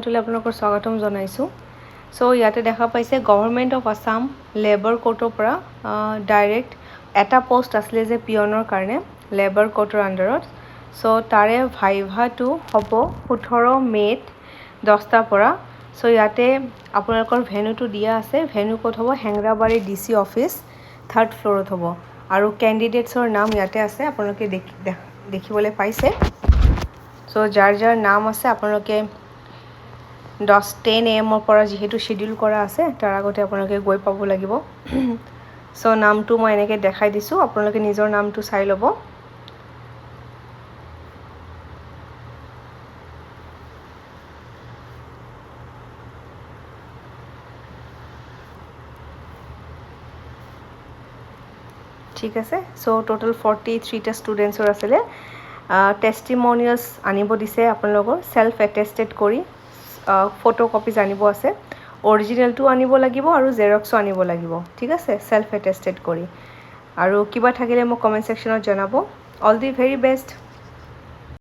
একাউণ্টলৈ আপোনালোকৰ স্বাগতম জনাইছোঁ। চ' ইয়াতে দেখা পাইছে গভৰ্ণমেণ্ট অফ আছাম লেবাৰ কোৰ্টৰ পৰা ডাইৰেক্ট এটা পোষ্ট আছিলে যে পিয়নৰ কাৰণে লেবাৰ কোৰ্টৰ আণ্ডাৰত। চ' তাৰে ভাইভাটো হ'ব 18 মে'ত 10টাৰ পৰা। চ' ইয়াতে আপোনালোকৰ ভেন্যুটো দিয়া আছে। ভেন্যু ক'ত হ'ব? হেংৰাবাৰী DC অফিচ 3rd ফ্ল'ৰত হ'ব। আৰু কেণ্ডিডেটছৰ নাম ইয়াতে আছে, আপোনালোকে দেখিবলৈ পাইছে। চ' যাৰ যাৰ নাম আছে আপোনালোকে 10 AM পৰা যিহেতু শ্বিডিউল কৰা আছে তাৰ আগতে আপোনালোকে গৈ পাব লাগিব। চ' নামটো মই এনেকৈ দেখাই দিছোঁ, আপোনালোকে নিজৰ নামটো চাই ল'ব। ঠিক আছে। চ' টোটেল 43টা ষ্টুডেণ্টছৰ আছিলে। টেষ্টিমনিয়েলছ আনিব দিছে আপোনালোকৰ ছেল্ফ এটেষ্টেড কৰি। ফটো কপিজ আনিব আছে, অৰিজিনেলটো আনিব লাগিব আৰু জেৰক্সো আনিব লাগিব। ঠিক আছে, ছেল্ফ এটেষ্টেড কৰি। আৰু কিবা থাকিলে মোক কমেণ্ট ছেকশ্যনত জনাব। All the very best.